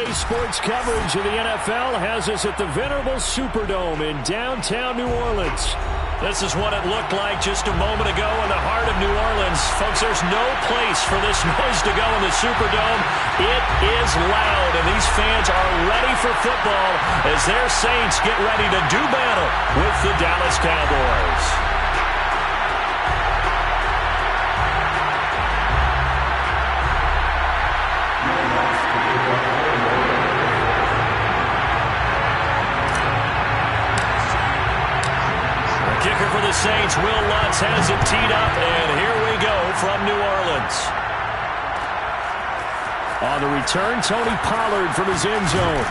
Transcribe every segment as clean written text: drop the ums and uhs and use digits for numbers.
Today's sports coverage of the NFL has us at the venerable Superdome in downtown New Orleans. This is what it looked like just a moment ago in the heart of New Orleans. Folks, there's no place for this noise to go in the Superdome. It is loud, and these fans are ready for football as their Saints get ready to do battle with the Dallas Cowboys. Kicker for the Saints, Will Lutz has it teed up, and here we go from New Orleans. On the return, Tony Pollard from his end zone.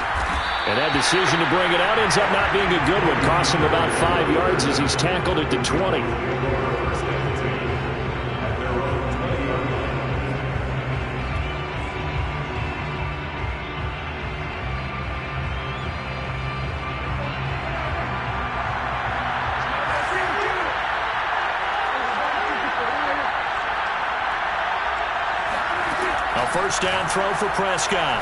And that decision to bring it out ends up not being a good one. Costs him about 5 yards as he's tackled at the 20. First down throw for Prescott.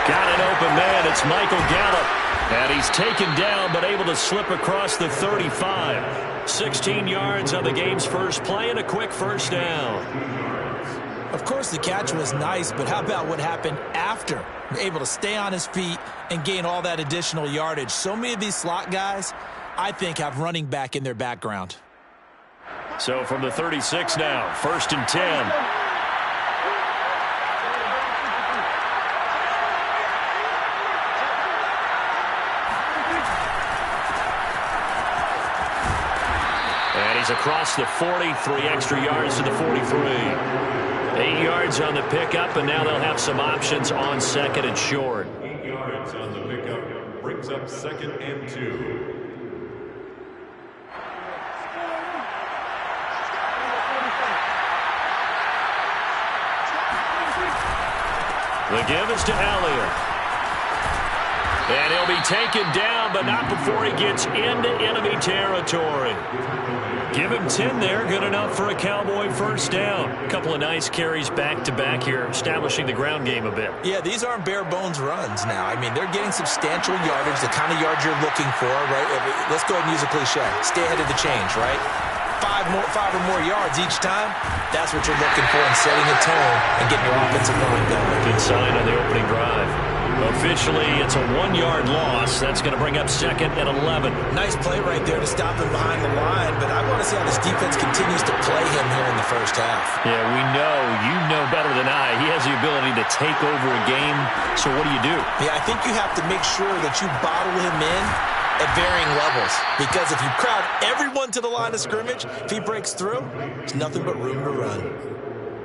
Got an open man. It's Michael Gallup. And he's taken down but able to slip across the 35. 16 yards on the game's first play and a quick first down. Of course, the catch was nice, but how about what happened after? Able to stay on his feet and gain all that additional yardage. So many of these slot guys, I think, have running back in their background. So from the 36 now, 1st and 10. And he's across the 40, 3 extra yards to the 43. 8 yards on the pickup, and now they'll have some options on 2nd and short. 8 yards on the pickup brings up 2nd and 2. The give is to Elliott. And he'll be taken down, but not before he gets into enemy territory. Give him 10 there, good enough for a Cowboy first down. A couple of nice carries back-to-back here, establishing the ground game a bit. Yeah, these aren't bare-bones runs now. I mean, they're getting substantial yardage, the kind of yards you're looking for, right? Let's go ahead and use a cliche. Stay ahead of the change, right? 5 or more yards each time, that's what you're looking for in setting a tone and getting your offensive line going. Good sign on the opening drive. Officially, it's a 1-yard loss. That's going to bring up 2nd and 11. Nice play right there to stop him behind the line, but I want to see how this defense continues to play him here in the first half. Yeah, you know better than I. He has the ability to take over a game, so what do? Yeah, I think you have to make sure that you bottle him in at varying levels, because if you crowd everyone to the line of scrimmage, if he breaks through, there's nothing but room to run.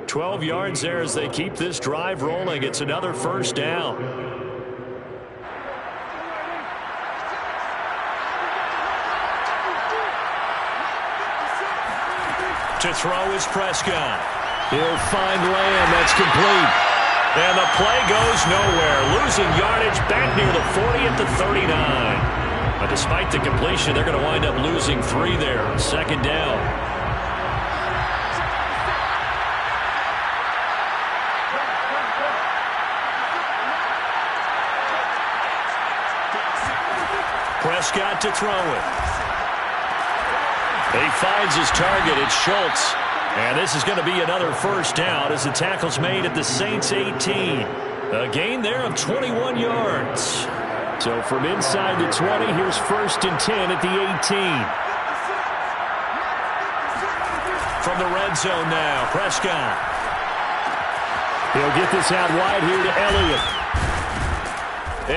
12 yards there as they keep this drive rolling. It's another first down. To throw is Prescott. He'll find Lamb. That's complete. And the play goes nowhere. Losing yardage back near the 40 at the 39. But despite the completion, they're going to wind up losing 3 there. 2nd down. Prescott to throw it. He finds his target. It's Schultz. And this is going to be another first down as the tackle's made at the Saints 18. A gain there of 21 yards. So from inside the 20, here's 1st and 10 at the 18. From the red zone now, Prescott. He'll get this out wide here to Elliott.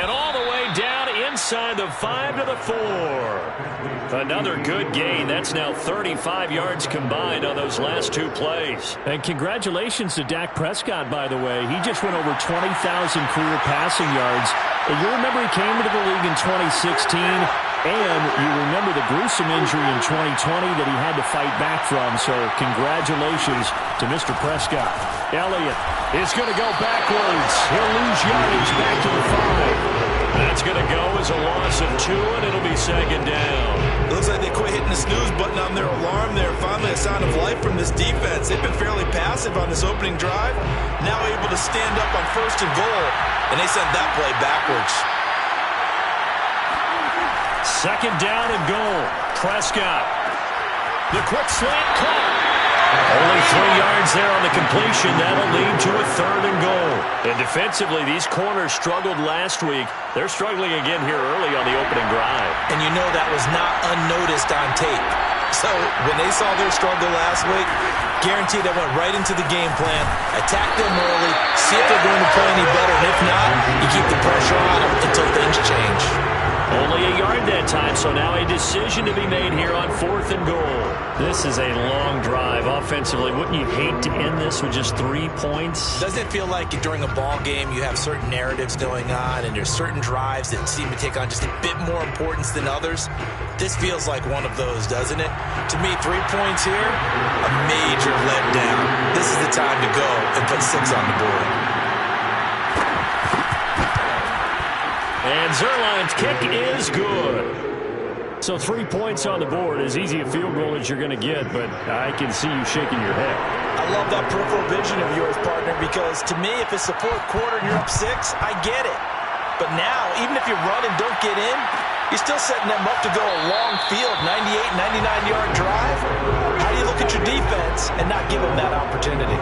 And all the way down inside the 5 to the 4. Another good gain. That's now 35 yards combined on those last 2 plays. And congratulations to Dak Prescott, by the way. He just went over 20,000 career passing yards. And you remember he came into the league in 2016, and you remember the gruesome injury in 2020 that he had to fight back from. So congratulations to Mr. Prescott. Elliott is going to go backwards. He'll lose yardage back to the 5. That's going to go as a loss of 2, and it'll be 2nd down. It looks like they quit hitting the snooze button on their alarm there. Finally a sign of life from this defense. They've been fairly passive on this opening drive. Now able to stand up on 1st and goal, and they sent that play backwards. 2nd down and goal. Prescott. The quick slant caught. Only 3 yards there on the completion. That'll lead to a 3rd and goal. And defensively, these corners struggled last week. They're struggling again here early on the opening drive. And you know that was not unnoticed on tape. So when they saw their struggle last week, guaranteed they went right into the game plan, attack them early, see if they're going to play any better. And if not, you keep the pressure on them until things change. Only a yard that time, so now a decision to be made here on 4th and goal. This is a long drive offensively. Wouldn't you hate to end this with just 3 points? Doesn't it feel like during a ball game you have certain narratives going on and there's certain drives that seem to take on just a bit more importance than others? This feels like one of those, doesn't it? To me, 3 points here, a major letdown. This is the time to go and put 6 on the board. And Zerline's kick is good. So 3 points on the board, as easy a field goal as you're going to get, but I can see you shaking your head. I love that peripheral vision of yours, partner, because to me, if it's the 4th quarter and you're up 6, I get it. But now, even if you run and don't get in, you're still setting them up to go a long field, 98, 99-yard drive. How do you look at your defense and not give them that opportunity?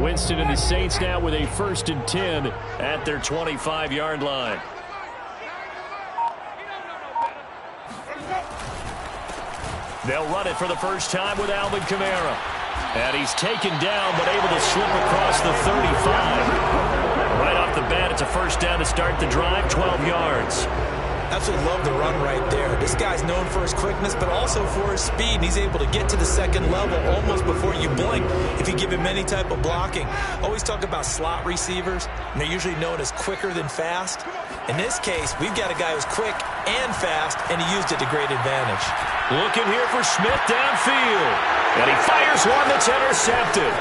Winston and the Saints now with a 1st and 10 at their 25-yard line. They'll run it for the first time with Alvin Kamara. And he's taken down but able to slip across the 35. Right off the bat, it's a 1st down to start the drive, 12 yards. Absolutely love the run right there. This guy's known for his quickness, but also for his speed. And he's able to get to the 2nd level almost before you blink if you give him any type of blocking. Always talk about slot receivers, and they're usually known as quicker than fast. In this case, we've got a guy who's quick and fast, and he used it to great advantage. Looking here for Smith downfield. And he fires one that's intercepted.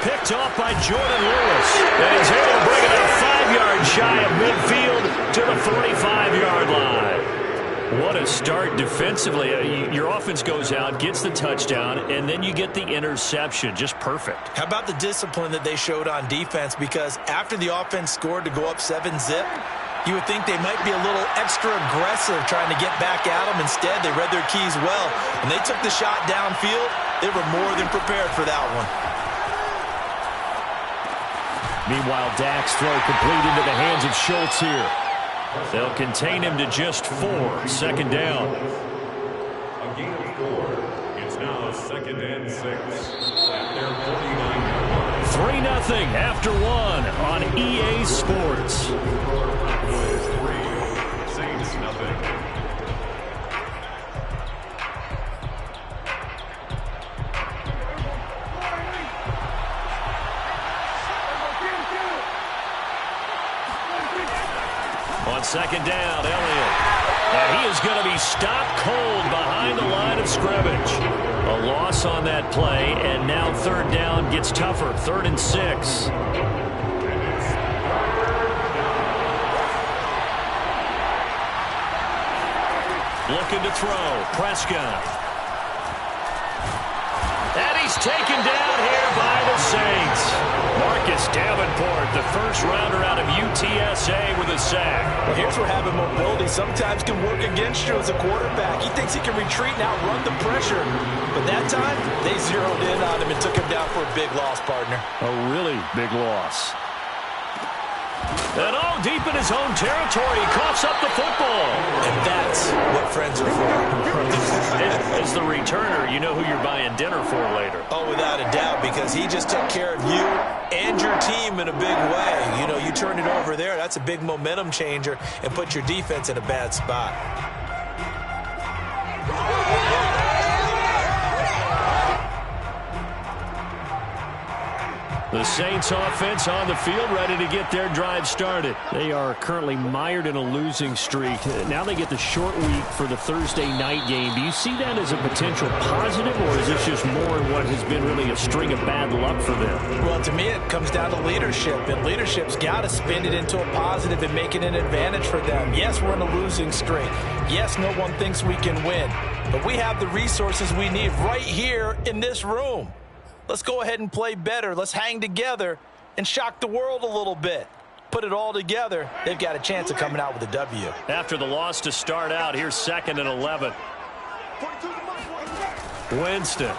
Picked off by Jordan Lewis. And he's able to bring it out 5 yards shy of midfield to the 45-yard line. What a start defensively. Your offense goes out, gets the touchdown, and then you get the interception. Just perfect. How about the discipline that they showed on defense? Because after the offense scored to go up 7-zip, you would think they might be a little extra aggressive trying to get back at them. Instead, they read their keys well. When they took the shot downfield, they were more than prepared for that one. Meanwhile, Dak's throw complete into the hands of Schultz here. They'll contain him to just 4. 2nd down. A gain of 4. It's now 2nd and 6 at their 49-yard line. 3-0 after 1 on EA Sports. With 3, Saints nothing. On 2nd down, Elliott. And he is going to be stopped cold behind the line of scrimmage. A loss on that play, and now 3rd down gets tougher. 3rd and 6. Looking to throw. Prescott. And he's taken down here by the Saints. Marcus Davenport, the first rounder out of UTSA with a sack. Well, here's where having mobility sometimes can work against you as a quarterback. He thinks he can retreat and outrun the pressure. But that time, they zeroed in on him and took him down for a big loss, partner. A really big loss. And all deep in his own territory, he coughs up the football. And that's what friends are for. As the returner, you know who you're buying dinner for later. Oh, without a doubt, because he just took care of you and your team in a big way. You know, you turn it over there, that's a big momentum changer and put your defense in a bad spot. The Saints offense on the field, ready to get their drive started. They are currently mired in a losing streak. Now they get the short week for the Thursday night game. Do you see that as a potential positive, or is this just more in what has been really a string of bad luck for them? Well, to me, it comes down to leadership, and leadership's got to spin it into a positive and make it an advantage for them. Yes, we're in a losing streak. Yes, no one thinks we can win, but we have the resources we need right here in this room. Let's go ahead and play better. Let's hang together and shock the world a little bit. Put it all together. They've got a chance of coming out with a W. After the loss to start out, here's 2nd and 11. Winston.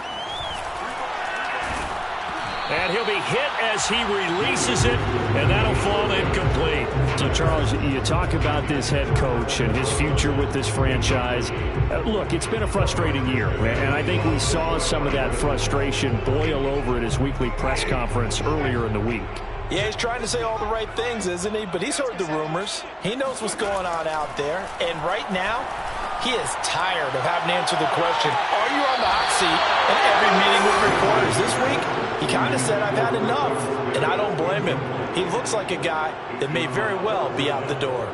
And he'll be hit as he releases it, and that'll fall incomplete. So, Charles, you talk about this head coach and his future with this franchise. Look, it's been a frustrating year, and I think we saw some of that frustration boil over at his weekly press conference earlier in the week. Yeah, he's trying to say all the right things, isn't he? But he's heard the rumors. He knows what's going on out there. And right now, he is tired of having to answer the question, are you on the hot seat in every meeting with reporters this week? He kind of said, I've had enough, and I don't blame him. He looks like a guy that may very well be out the door.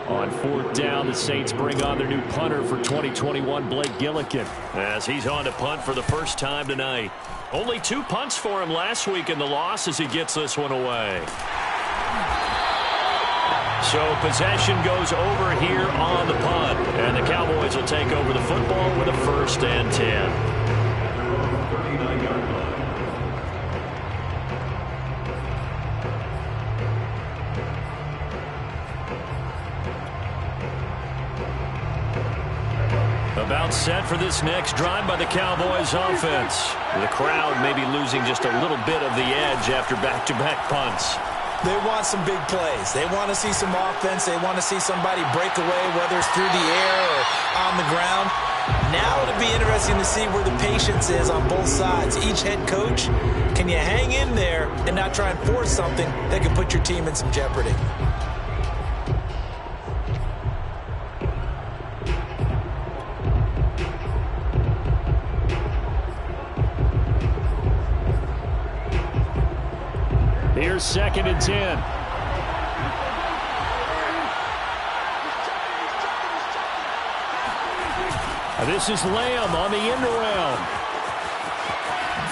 On 4th down, the Saints bring on their new punter for 2021, Blake Gillikin. As he's on to punt for the first time tonight. Only 2 punts for him last week in the loss as he gets this one away. So possession goes over here on the punt, and the Cowboys will take over the football with a 1st and 10. About set for this next drive by the Cowboys offense. The crowd may be losing just a little bit of the edge after back-to-back punts. They want some big plays. They want to see some offense. They want to see somebody break away, whether it's through the air or on the ground. Now it'll be interesting to see where the patience is on both sides. Each head coach, can you hang in there and not try and force something that can put your team in some jeopardy? Here's 2nd and 10. This is Lamb on the end around.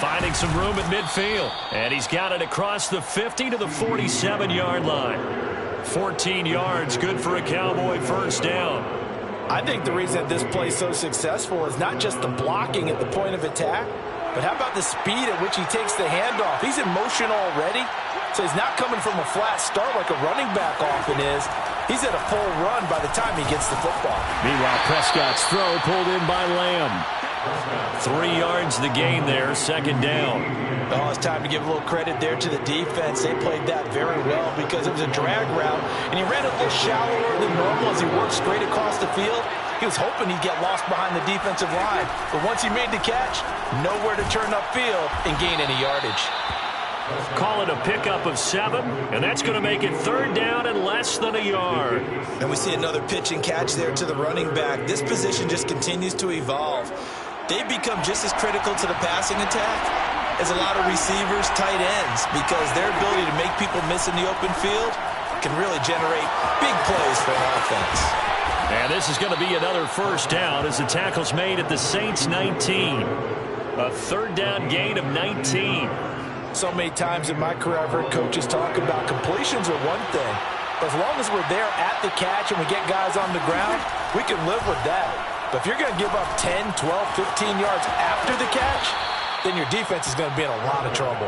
Finding some room at midfield. And he's got it across the 50 to the 47-yard line. 14 yards, good for a Cowboy 1st down. I think the reason that this play is so successful is not just the blocking at the point of attack, but how about the speed at which he takes the handoff? He's in motion already, so he's not coming from a flat start like a running back often is. He's at a full run by the time he gets the football. Meanwhile, Prescott's throw pulled in by Lamb. 3 yards the gain there, 2nd down. Oh, it's time to give a little credit there to the defense. They played that very well because it was a drag route, and he ran a little shallower than normal as he worked straight across the field. He was hoping he'd get lost behind the defensive line, but once he made the catch, nowhere to turn upfield and gain any yardage. Call it a pickup of 7, and that's going to make it 3rd down and less than a yard. And we see another pitch and catch there to the running back. This position just continues to evolve. They've become just as critical to the passing attack as a lot of receivers, tight ends, because their ability to make people miss in the open field can really generate big plays for an offense. And this is going to be another 1st down as the tackle's made at the Saints 19. A 3rd down gain of 19. So many times in my career I've heard coaches talk about completions are one thing. But as long as we're there at the catch and we get guys on the ground, we can live with that. But if you're going to give up 10, 12, 15 yards after the catch, then your defense is going to be in a lot of trouble.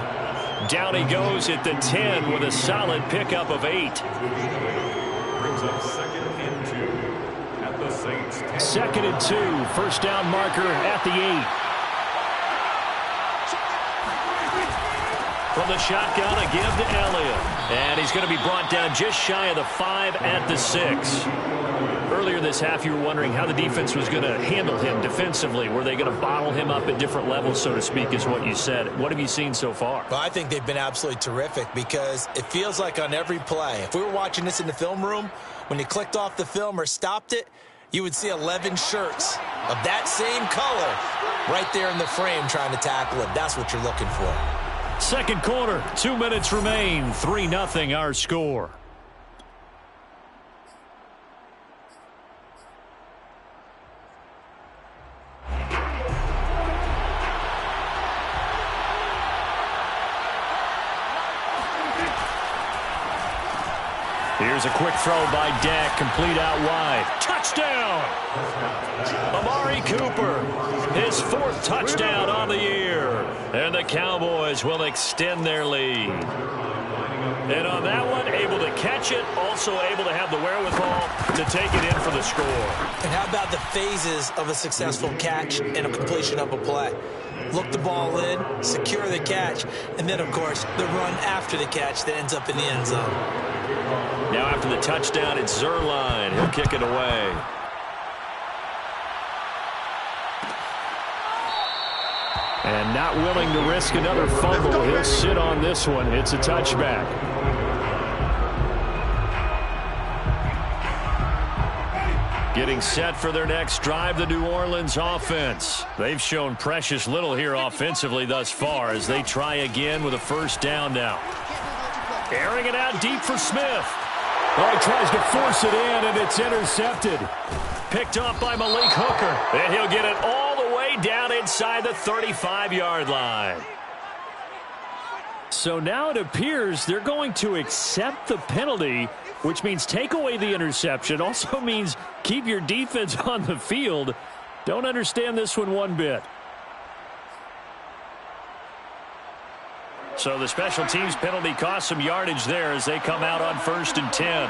Down he goes at the 10 with a solid pickup of 8. Brings up 2nd and 2 at the Saints. 2nd and 2, 1st down marker at the 8. From the shotgun, a give to Elliott. And he's going to be brought down just shy of the 5 at the 6. Earlier this half, you were wondering how the defense was going to handle him defensively. Were they going to bottle him up at different levels, so to speak, is what you said. What have you seen so far? Well, I think they've been absolutely terrific because it feels like on every play, if we were watching this in the film room, when you clicked off the film or stopped it, you would see 11 shirts of that same color right there in the frame trying to tackle him. That's what you're looking for. Second quarter, 2 minutes remain. 3-0 our score. Here's a quick throw by Dak, complete out wide. Touchdown! Amari Cooper, his 4th touchdown on the year. And the Cowboys will extend their lead. And on that one, able to catch it, also able to have the wherewithal to take it in for the score. And how about the phases of a successful catch and a completion of a play? Look the ball in, secure the catch, and then, of course, the run after the catch that ends up in the end zone. Now after the touchdown, it's Zerline. He'll kick it away. And not willing to risk another fumble. He'll sit on this one. It's a touchback. Getting set for their next drive, the New Orleans offense. They've shown precious little here offensively thus far as they try again with a first down now. Airing it out deep for Smith. Oh, he tries to force it in, and it's intercepted. Picked off by Malik Hooker. And he'll get it all the way down inside the 35-yard line. So now it appears they're going to accept the penalty, which means take away the interception. Also means keep your defense on the field. Don't understand this one bit. So the special teams penalty cost some yardage there as they come out on 1st and 10.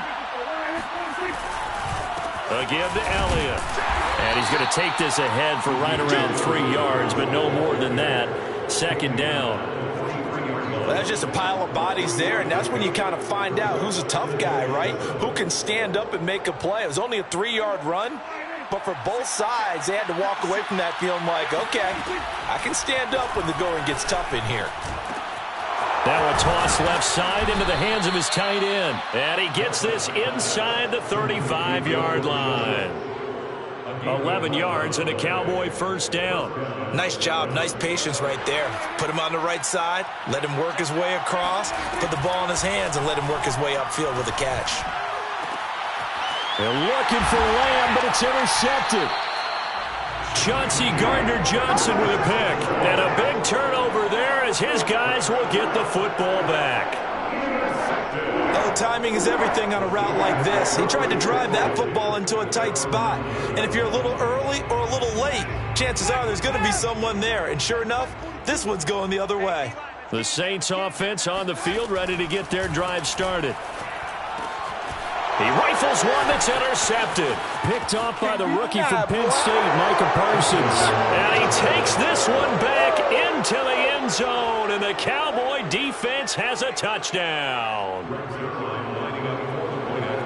Again to Elliott. And he's going to take this ahead for right around 3 yards, but no more than that. 2nd down. Well, that's just a pile of bodies there, and that's when you kind of find out who's a tough guy, right? Who can stand up and make a play. It was only a 3-yard run, but for both sides, they had to walk away from that feeling like, okay, I can stand up when the going gets tough in here. Now a toss left side into the hands of his tight end. And he gets this inside the 35-yard line. 11 yards and a Cowboy first down. Nice job, nice patience right there. Put him on the right side, let him work his way across, put the ball in his hands, and let him work his way upfield with a catch. They're looking for Lamb, but it's intercepted. Chauncey Gardner-Johnson with a pick. And a big turnover there as his guys will get the football back. Oh, timing is everything on a route like this. He tried to drive that football into a tight spot. And if you're a little early or a little late, chances are there's going to be someone there. And sure enough, this one's going the other way. The Saints offense on the field ready to get their drive started. He rifles one that's intercepted. Picked off by the rookie from Penn State, Micah Parsons. And he takes this one back into the end zone, and the Cowboy defense has a touchdown.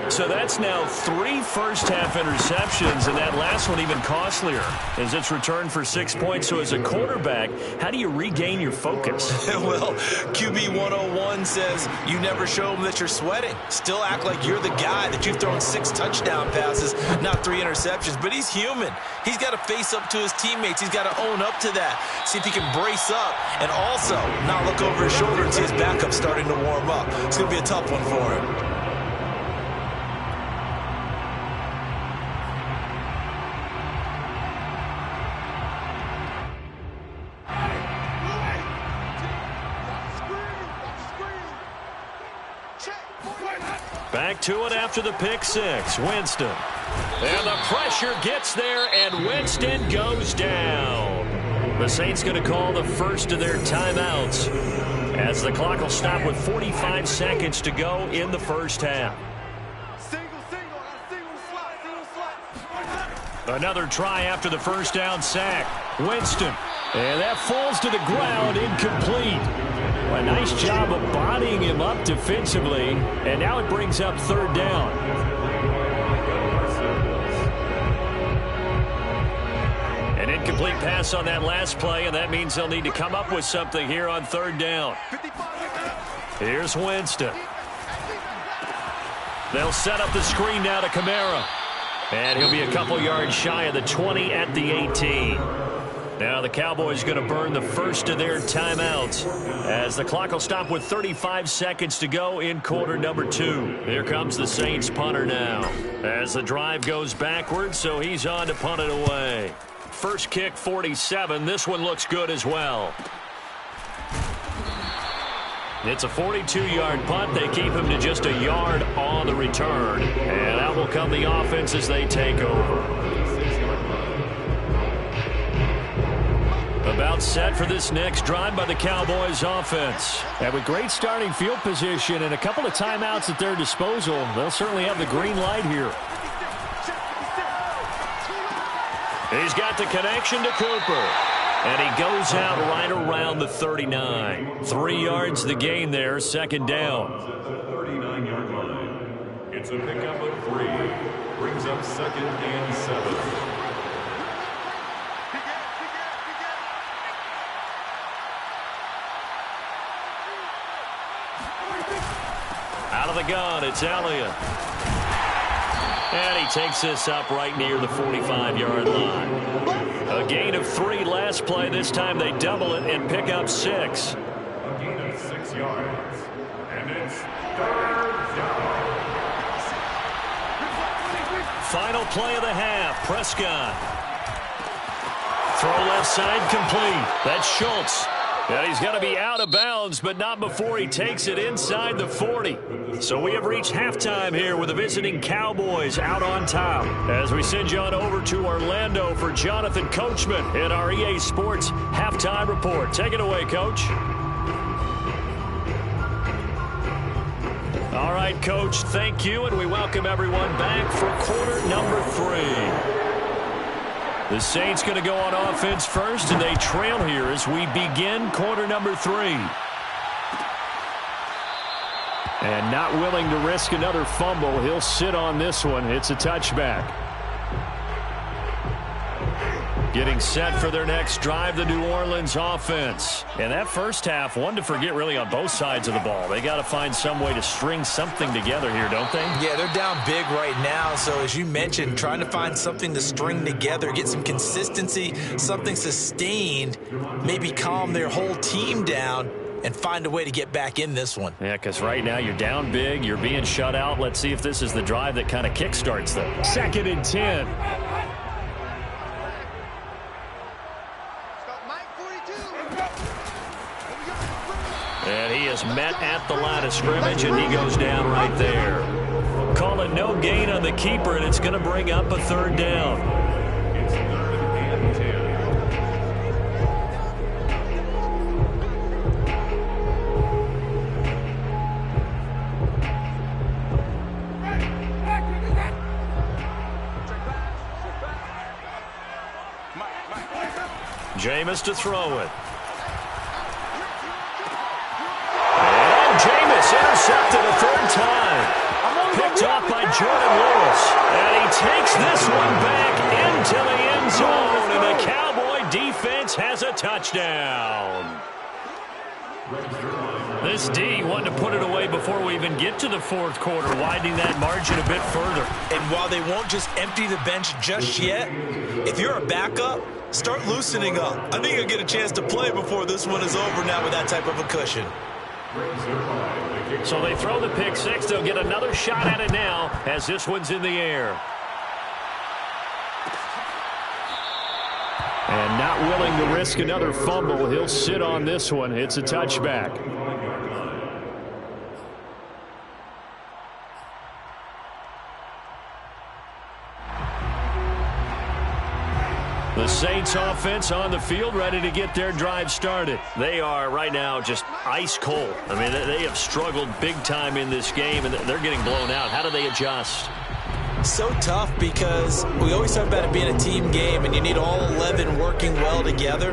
So that's now 3 first-half interceptions, and that last one even costlier as it's returned for 6 points. So as a quarterback, how do you regain your focus? Well, QB 101 says you never show them that you're sweating. Still act like you're the guy, that you've thrown 6 touchdown passes, not 3 interceptions. But he's human. He's got to face up to his teammates. He's got to own up to that. See if he can brace up and also not look over his shoulder and see his backup starting to warm up. It's going to be a tough one for him. Back to it after the pick six. Winston. And the pressure gets there, and Winston goes down. The Saints going to call the first of their timeouts as the clock will stop with 45 seconds to go in the first half. Another try after the first down sack. Winston. And that falls to the ground, incomplete. A nice job of bodying him up defensively, and now it brings up third down. An incomplete pass on that last play, and that means they'll need to come up with something here on third down. Here's Winston. They'll set up the screen now to Kamara. And he'll be a couple yards shy of the 20 at the 18. Now the Cowboys going to burn the first of their timeouts as the clock will stop with 35 seconds to go in quarter number 2. Here comes the Saints punter now as the drive goes backwards, so he's on to punt it away. First kick 47. This one looks good as well. It's a 42-yard punt. They keep him to just a yard on the return. And out will come the offense as they take over. About set for this next drive by the Cowboys offense. And with great starting field position and a couple of timeouts at their disposal, they'll certainly have the green light here. He's got the connection to Cooper. And he goes out right around the 39. 3 yards the gain there, second down. At the 39-yard line. It's a pickup of 3. Brings up 2nd and 7. Out of the gun, it's Elliott. And he takes this up right near the 45-yard line. A gain of 3 last play. This time they double it and pick up 6. A gain of 6 yards. And it's 3rd down. Final play of the half. Prescott. Throw left side complete. That's Schultz. And he's going to be out of bounds, but not before he takes it inside the 40. So we have reached halftime here with the visiting Cowboys out on top. As we send you on over to Orlando for Jonathan Coachman in our EA Sports Halftime Report. Take it away, Coach. All right, Coach, thank you, and we welcome everyone back for quarter number 3. The Saints going to go on offense first, and they trail here as we begin quarter number 3. And not willing to risk another fumble, he'll sit on this one. It's a touchback. Getting set for their next drive, the New Orleans offense. And that first half, one to forget really on both sides of the ball. They got to find some way to string something together here, don't they? Yeah, they're down big right now. So as you mentioned, trying to find something to string together, get some consistency, something sustained, maybe calm their whole team down and find a way to get back in this one. Yeah, because right now you're down big, you're being shut out. Let's see if this is the drive that kind of kickstarts them. 2nd and 10. And he is met at the line of scrimmage, and he goes down right there. Call it no gain on the keeper, and it's going to bring up a 3rd down. It's 3rd and 10. Jameis to throw it. Jameis intercepted a 3rd time. Picked off by Jordan Lewis. And he takes this one back into the end zone. And the Cowboy defense has a touchdown. This D wanted to put it away before we even get to the 4th quarter, widening that margin a bit further. And while they won't just empty the bench just yet, if you're a backup, start loosening up. I think you'll get a chance to play before this one is over now with that type of a cushion. So they throw the pick 6. They'll get another shot at it now as this one's in the air. And not willing to risk another fumble, he'll sit on this one. It's a touchback. The Saints offense on the field, ready to get their drive started. They are right now just ice cold. I mean, they have struggled big time in this game, and they're getting blown out. How do they adjust? So tough because we always talk about it being a team game, and you need all 11 working well together.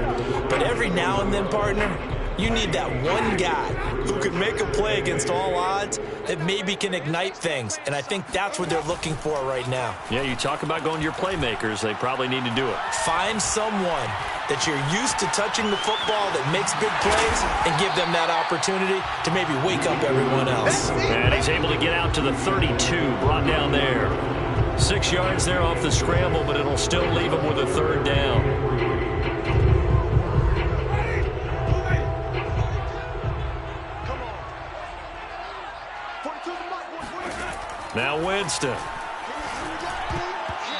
But every now and then, partner, you need that one guy who can make a play against all odds that maybe can ignite things. And I think that's what they're looking for right now. Yeah, you talk about going to your playmakers. They probably need to do it. Find someone that you're used to touching the football that makes big plays and give them that opportunity to maybe wake up everyone else. And he's able to get out to the 32, brought down there. 6 yards there off the scramble, but it'll still leave him with a 3rd down. Winston.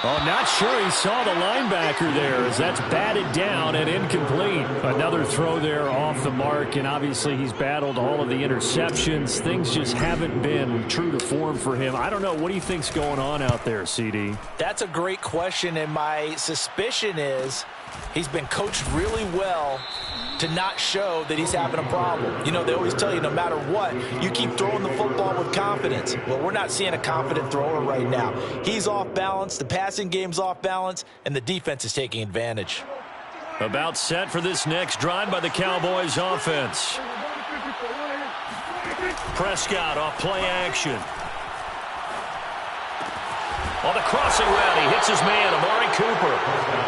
Oh, not sure he saw the linebacker there as that's batted down and incomplete. Another throw there off the mark, and obviously he's battled all of the interceptions. Things just haven't been true to form for him. I don't know. What do you think's going on out there, CD? That's a great question, and my suspicion is he's been coached really well to not show that he's having a problem. You know, they always tell you no matter what, you keep throwing the football with confidence. Well, we're not seeing a confident thrower right now. He's off balance, the passing game's off balance, and the defense is taking advantage. About set for this next drive by the Cowboys offense. Prescott off play action. On the crossing route, he hits his man, Amari Cooper.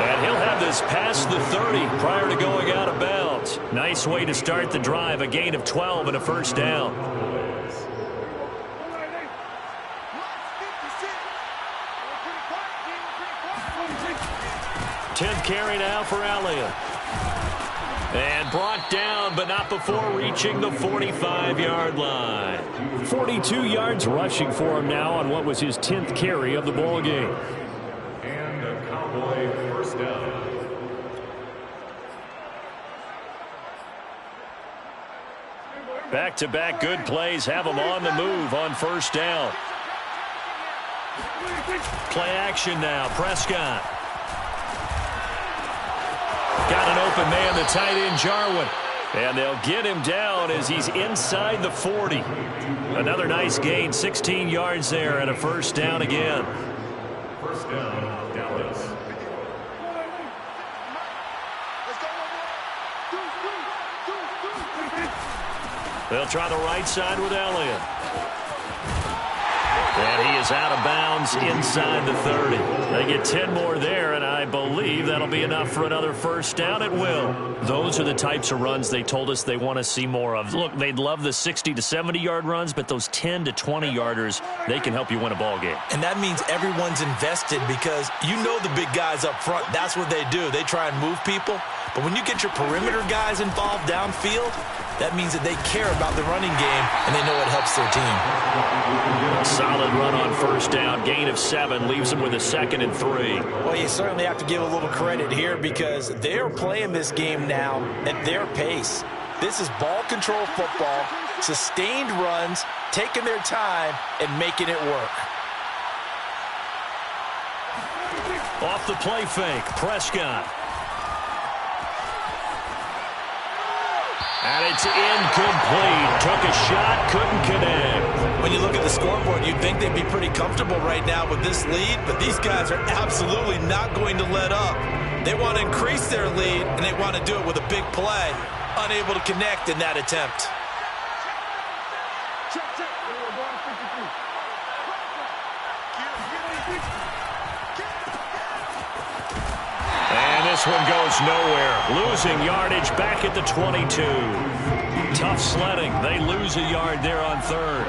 And he'll have this past the 30 prior to going out of bounds. Nice way to start the drive, a gain of 12 and a first down. 10th carry now for Elliott. And brought down, but not before reaching the 45-yard line. 42 yards rushing for him now on what was his 10th carry of the ball game. And a Cowboy first down. Back-to-back good plays have him on the move on first down. Play action now, Prescott. Got an open man, the tight end, Jarwin. And they'll get him down as he's inside the 40. Another nice gain, 16 yards there, and a first down again. First down, Dallas. They'll try the right side with Elliott. And he is out of bounds inside the 30. They get 10 more there, and I believe that'll be enough for another first down. It will. Those are the types of runs they told us they want to see more of. Look, they'd love the 60 to 70-yard runs, but those 10 to 20-yarders, they can help you win a ball game. And that means everyone's invested because you know the big guys up front. That's what they do. They try and move people. But when you get your perimeter guys involved downfield, that means that they care about the running game and they know it helps their team. Solid run on first down. Gain of 7 leaves them with a 2nd and 3. Well, you certainly have to give a little credit here because they're playing this game now at their pace. This is ball control football, sustained runs, taking their time and making it work. Off the play fake, Prescott. And it's incomplete. Took a shot, couldn't connect. When you look at the scoreboard, you'd think they'd be pretty comfortable right now with this lead, but these guys are absolutely not going to let up. They want to increase their lead, and they want to do it with a big play. Unable to connect in that attempt. And this one goes nowhere. Losing yardage back at the 22. Tough sledding. They lose a yard there on third.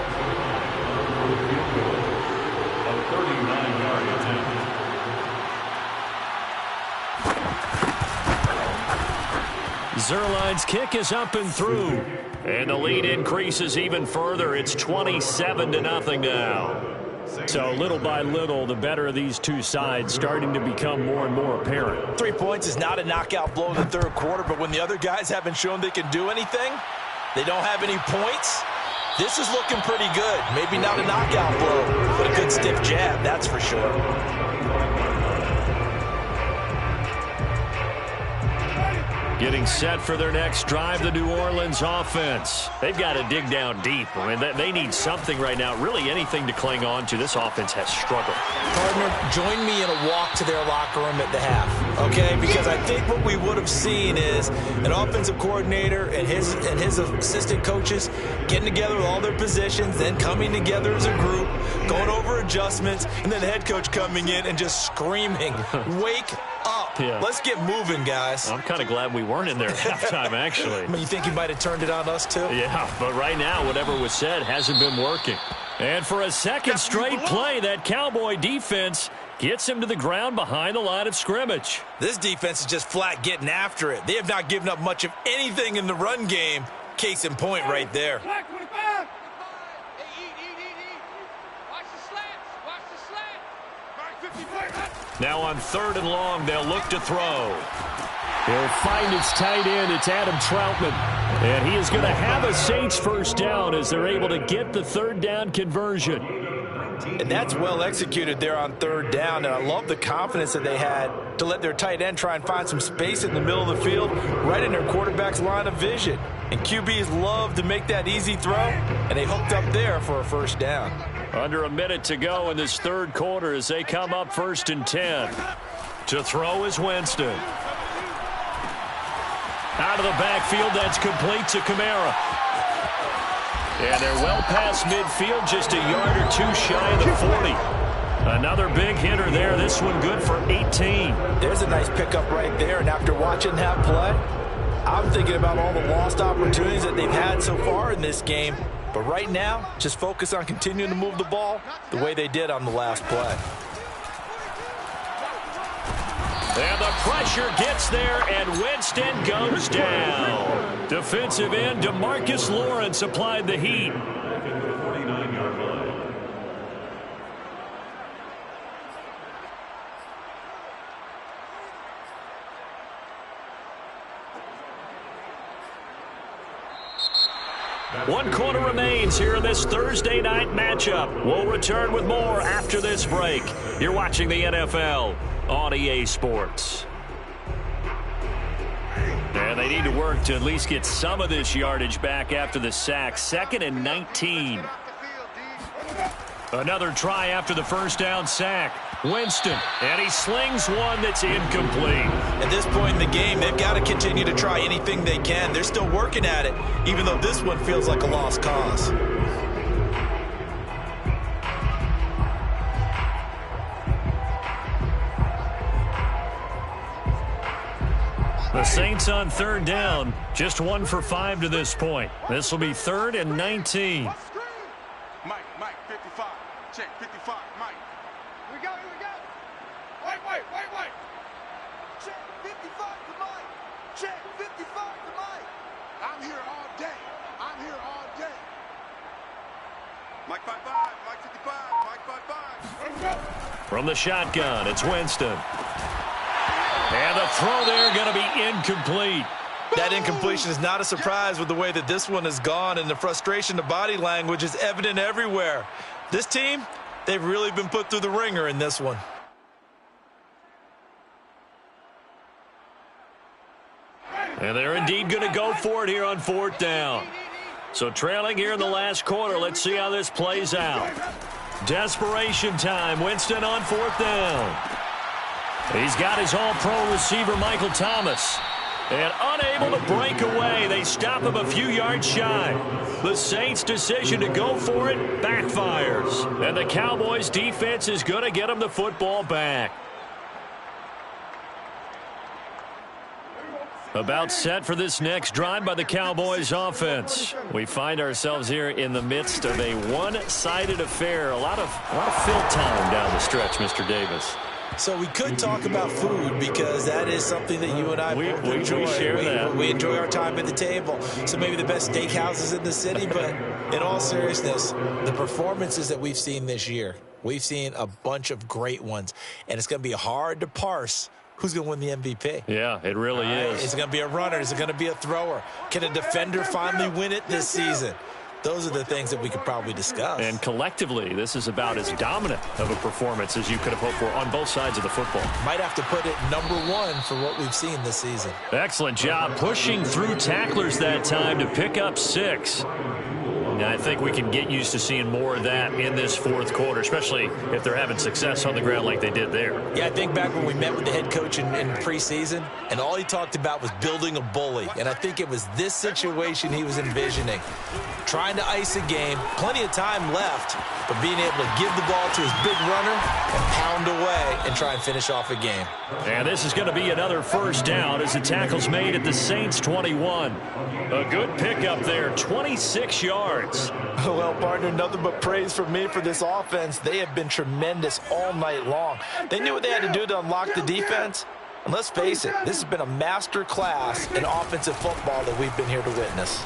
A 39-yard attempt. Zerline's kick is up and through. And the lead increases even further. It's 27-0 now. So little by little, the better of these two sides starting to become more and more apparent. 3 points is not a knockout blow in the third quarter, but when the other guys haven't shown they can do anything, they don't have any points, this is looking pretty good. Maybe not a knockout blow, but a good stiff jab, that's for sure. Getting set for their next drive, the New Orleans offense. They've got to dig down deep. I mean, they need something right now, really anything to cling on to. This offense has struggled. Partner, join me in a walk to their locker room at the half, okay? Because I think what we would have seen is an offensive coordinator and his assistant coaches getting together with all their positions, then coming together as a group, going over adjustments, and then the head coach coming in and just screaming, wake up. Yeah. Let's get moving, guys. I'm kind of glad we weren't in there at halftime, actually. I mean, you think he might have turned it on us, too? Yeah, but right now, whatever was said hasn't been working. And for a second straight play, that Cowboy defense gets him to the ground behind the line of scrimmage. This defense is just flat getting after it. They have not given up much of anything in the run game. Case in point right there. Watch the slants. Watch Now on 3rd and long, they'll look to throw. He'll find his tight end. It's Adam Troutman. And he is going to have a Saints first down as they're able to get the 3rd down conversion. And that's well executed there on 3rd down. And I love the confidence that they had to let their tight end try and find some space in the middle of the field, right in their quarterback's line of vision. And QBs love to make that easy throw, and they hooked up there for a first down. Under a minute to go in this 3rd quarter as they come up 1st and 10. To throw is Winston. Out of the backfield, that's complete to Kamara. And they're well past midfield, just a yard or two shy of the 40. Another big hitter there. This one good for 18. There's a nice pickup right there. And after watching that play, I'm thinking about all the lost opportunities that they've had so far in this game. But right now, just focus on continuing to move the ball the way they did on the last play. And the pressure gets there, and Winston goes down. Defensive end DeMarcus Lawrence applied the heat. One quarter remains here in this Thursday night matchup. We'll return with more after this break. You're watching the NFL on EA Sports. And they need to work to at least get some of this yardage back after the sack. 2nd and 19. Another try after the first down sack. Winston, and he slings one that's incomplete. At this point in the game, they've got to continue to try anything they can. They're still working at it, even though this one feels like a lost cause. The Saints on 3rd down, just 1 for 5 to this point. This will be 3rd and 19. Mike, 55. Check, 55, Mike. Here we go. Wait. Check, 55 to Mike. Check, 55 to Mike. I'm here all day. Mike 55, Mike 55, Mike 55. From the shotgun, it's Winston. And the throw there going to be incomplete. That incompletion is not a surprise with the way that this one has gone, and the frustration, the body language is evident everywhere. This team, they've really been put through the ringer in this one. And they're indeed going to go for it here on 4th down. So trailing here in the last quarter, let's see how this plays out. Desperation time, Winston on 4th down. He's got his all-pro receiver, Michael Thomas. And unable to break away, they stop him a few yards shy. The Saints' decision to go for it backfires. And the Cowboys' defense is going to get them the football back. About set for this next drive by the Cowboys offense. We find ourselves here in the midst of a one-sided affair. A lot of fill time down the stretch, Mr. Davis. So we could talk about food because that is something that you and I both enjoy. We share that. We enjoy our time at the table. So maybe the best steakhouses in the city, but in all seriousness, the performances that we've seen this year, we've seen a bunch of great ones, and it's going to be hard to parse who's going to win the MVP. Yeah, it really is. Is it going to be a runner? Is it going to be a thrower? Can a defender finally win it this season? Those are the things that we could probably discuss. And collectively, this is about as dominant of a performance as you could have hoped for on both sides of the football. Might have to put it #1 for what we've seen this season. Excellent job pushing through tacklers that time to pick up 6. And I think we can get used to seeing more of that in this 4th quarter, especially if they're having success on the ground like they did there. Yeah, I think back when we met with the head coach in preseason, and all he talked about was building a bully. And I think it was this situation he was envisioning. Trying to ice a game, plenty of time left, but being able to give the ball to his big runner and pound away and try and finish off a game. And this is going to be another first down as the tackle's made at the Saints 21. A good pickup there, 26 yards. Well, partner, nothing but praise from me for this offense. They have been tremendous all night long. They knew what they had to do to unlock the defense. And let's face it, this has been a master class in offensive football that we've been here to witness.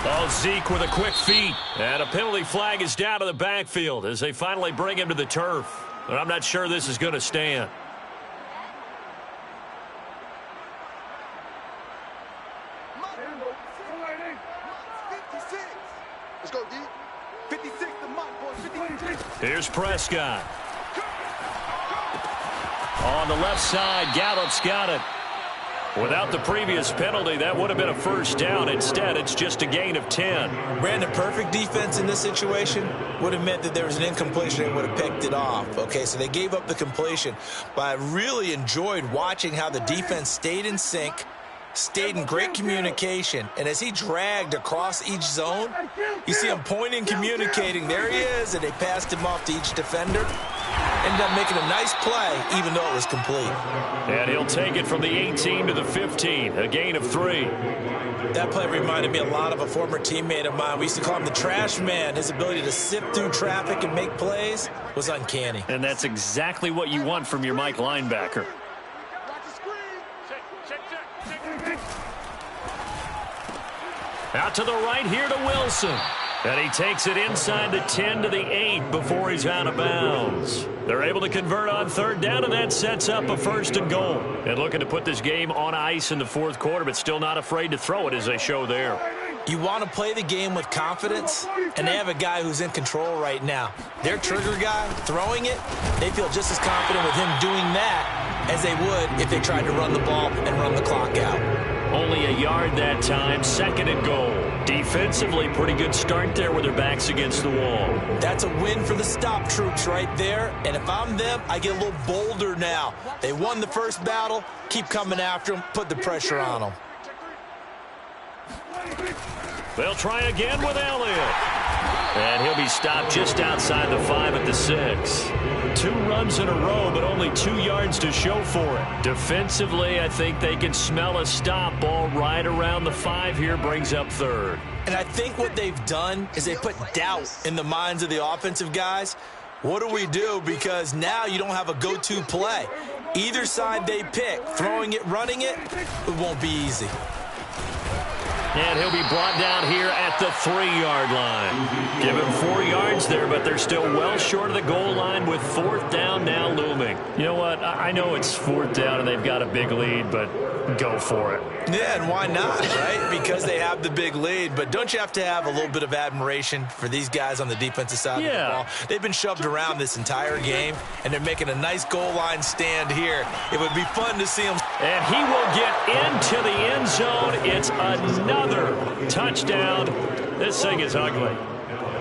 Oh, Zeke with a quick feed. And a penalty flag is down to the backfield as they finally bring him to the turf. But I'm not sure this is going to stand. Let's go, D. 56 to Mike, boys. 56. Here's Prescott. On the left side, Gallup's got it. Without the previous penalty, that would have been a first down. Instead, it's just a gain of 10. Brandon, perfect defense in this situation would have meant that there was an incompletion and would have picked it off. Okay, so they gave up the completion. But I really enjoyed watching how the defense stayed in sync, stayed in great communication, and as he dragged across each zone, you see him pointing, communicating. There he is, and they passed him off to each defender. Ended up making a nice play, even though it was complete. And he'll take it from the 18 to the 15, a gain of 3. That play reminded me a lot of a former teammate of mine. We used to call him the trash man. His ability to sift through traffic and make plays was uncanny. And that's exactly what you want from your Mike linebacker. Out to the right here to Wilson. And he takes it inside the 10 to the 8 before he's out of bounds. They're able to convert on third down, and that sets up a 1st and goal. And looking to put this game on ice in the fourth quarter, but still not afraid to throw it as they show there. You want to play the game with confidence, and they have a guy who's in control right now. Their trigger guy throwing it, they feel just as confident with him doing that as they would if they tried to run the ball and run the clock out. Only a yard that time, 2nd and goal. Defensively, pretty good start there with their backs against the wall. That's a win for the stop troops right there. And if I'm them, I get a little bolder now. They won the first battle. Keep coming after them. Put the pressure on them. They'll try again with Elliott. And he'll be stopped just outside the 5 at the 6. 2 runs in a row, but only 2 yards to show for it. Defensively, I think they can smell a stop. Ball right around the 5 here, brings up 3rd. And I think what they've done is they put doubt in the minds of the offensive guys. What do we do? Because now you don't have a go-to play. Either side they pick, throwing it, running it, it won't be easy. And he'll be brought down here at the 3-yard line. Give him 4 yards there, but they're still well short of the goal line with 4th down now looming. You know what? I know it's 4th down and they've got a big lead, but go for it. Yeah, and why not, right? Because they have the big lead. But don't you have to have a little bit of admiration for these guys on the defensive side of the ball? They've been shoved around this entire game, and they're making a nice goal line stand here. It would be fun to see them. And he will get into the end zone. It's another touchdown. This thing is ugly.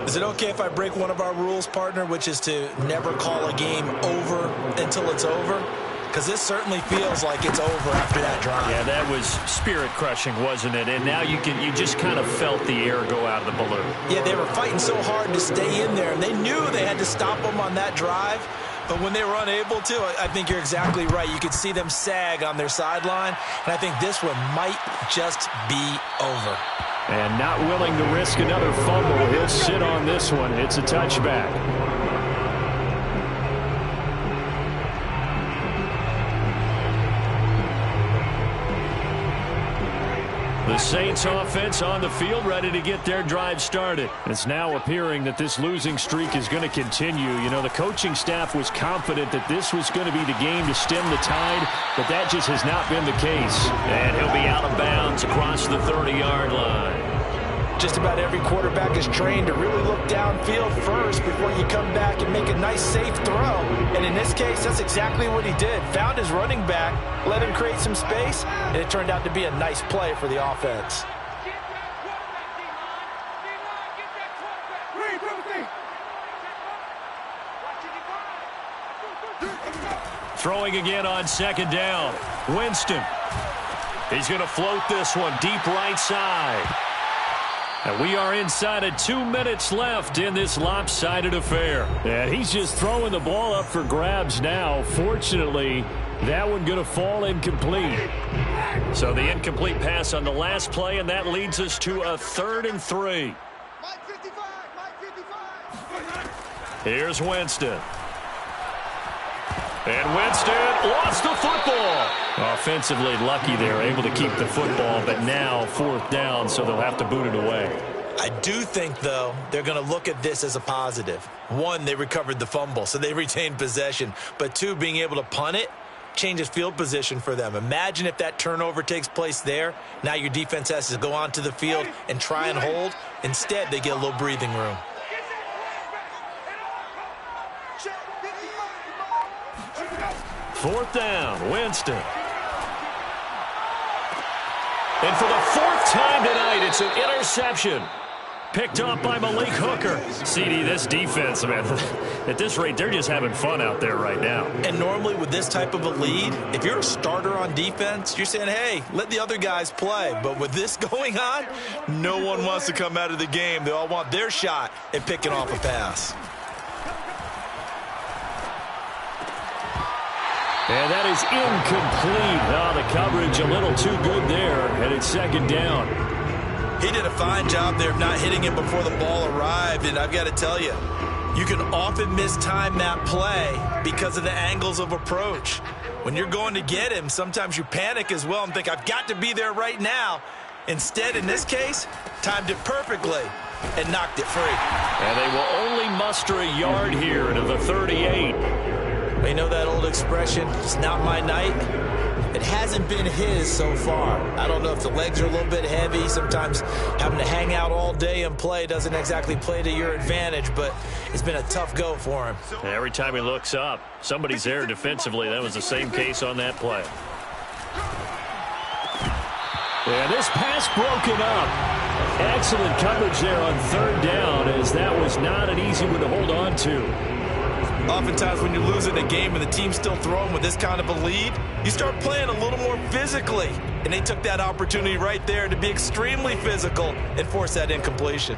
Is it okay if I break one of our rules, partner, which is to never call a game over until it's over? Because this certainly feels like it's over after that drive. Yeah, that was spirit-crushing, wasn't it? And now you just kind of felt the air go out of the balloon. Yeah, they were fighting so hard to stay in there, and they knew they had to stop them on that drive. But when they were unable to, I think you're exactly right. You could see them sag on their sideline, and I think this one might just be over. And not willing to risk another fumble, he'll sit on this one. It's a touchback. The Saints offense on the field, ready to get their drive started. It's now appearing that this losing streak is going to continue. You know, the coaching staff was confident that this was going to be the game to stem the tide, but that just has not been the case. And he'll be out of bounds across the 30-yard line. Just about every quarterback is trained to really look downfield first before you come back and make a nice, safe throw. And in this case, that's exactly what he did. Found his running back, let him create some space, and it turned out to be a nice play for the offense. Throwing again on 2nd down. Winston. He's going to float this one deep right side. And we are inside of 2 minutes left in this lopsided affair. And he's just throwing the ball up for grabs now. Fortunately, that one going to fall incomplete. So the incomplete pass on the last play, and that leads us to a 3rd and 3. Mike 55, Mike 55. Here's Winston. And Winston lost the football. Offensively lucky they're able to keep the football, but now 4th down, so they'll have to boot it away. I do think, though, they're going to look at this as a positive. One, they recovered the fumble, so they retained possession. But two, being able to punt it changes field position for them. Imagine if that turnover takes place there. Now your defense has to go onto the field and try and hold. Instead, they get a little breathing room. Fourth down, Winston. And for the fourth time tonight, it's an interception. Picked up by Malik Hooker. CD, this defense, man, at this rate, they're just having fun out there right now. And normally with this type of a lead, if you're a starter on defense, you're saying, hey, let the other guys play. But with this going on, no one wants to come out of the game. They all want their shot at picking off a pass. And that is incomplete. Oh, the coverage a little too good there, and it's second down. He did a fine job there of not hitting him before the ball arrived, and I've got to tell you, you can often mistime that play because of the angles of approach. When you're going to get him, sometimes you panic as well and think, I've got to be there right now. Instead, in this case, timed it perfectly and knocked it free. And they will only muster a yard here into the 38. You know that old expression, it's not my night? It hasn't been his so far. I don't know if the legs are a little bit heavy. Sometimes having to hang out all day and play doesn't exactly play to your advantage, but it's been a tough go for him. Every time he looks up, somebody's there defensively. That was the same case on that play. And this pass broken up. Excellent coverage there on third down, as that was not an easy one to hold on to. Oftentimes when you're losing a game and the team's still throwing with this kind of a lead, you start playing a little more physically. And they took that opportunity right there to be extremely physical and force that incompletion.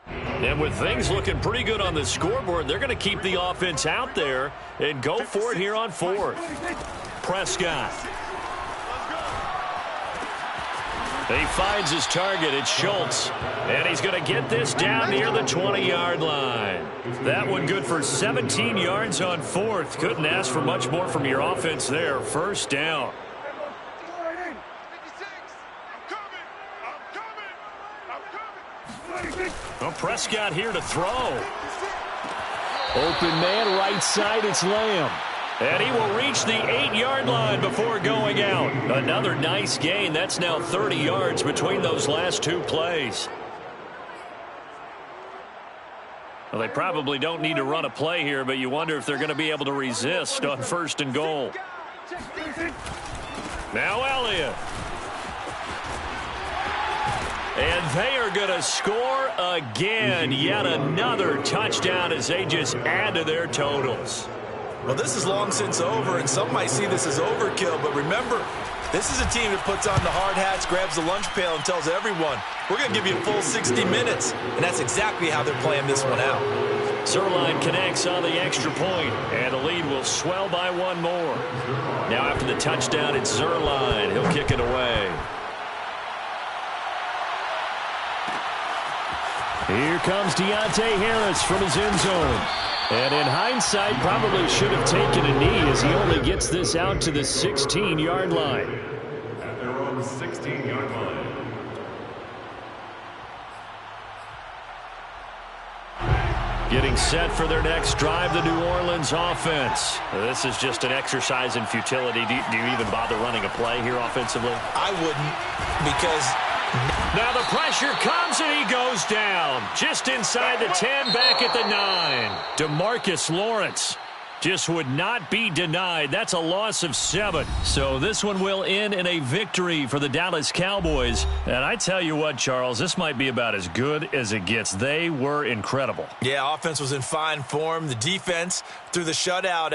And with things looking pretty good on the scoreboard, they're going to keep the offense out there and go for it here on fourth. Prescott. He finds his target. It's Schultz. And he's going to get this down near the 20-yard line. That one good for 17 yards on fourth. Couldn't ask for much more from your offense there. First down. Well, Prescott here to throw. Open man, right side, it's Lamb. And he will reach the 8-yard line before going out. Another nice gain. That's now 30 yards between those last two plays. Well, they probably don't need to run a play here, but you wonder if they're going to be able to resist on first and goal. Now Elliott. And they are going to score again. Yet another touchdown as they just add to their totals. Well, this is long since over, and some might see this as overkill. But remember, this is a team that puts on the hard hats, grabs the lunch pail, and tells everyone, we're going to give you a full 60 minutes. And that's exactly how they're playing this one out. Zerline connects on the extra point, and the lead will swell by one more. Now after the touchdown, it's Zerline. He'll kick it away. Here comes Deontay Harris from his end zone. And in hindsight, probably should have taken a knee as he only gets this out to the 16-yard line. At their own 16-yard line. Getting set for their next drive, the New Orleans offense. This is just an exercise in futility. Do you even bother running a play here offensively? I wouldn't, because now the pressure comes and he goes down. Just inside the 10, back at the 9. DeMarcus Lawrence just would not be denied. That's a loss of 7. So this one will end in a victory for the Dallas Cowboys. And I tell you what, Charles, this might be about as good as it gets. They were incredible. yeah, offense was in fine form. The defense threw the shutout out.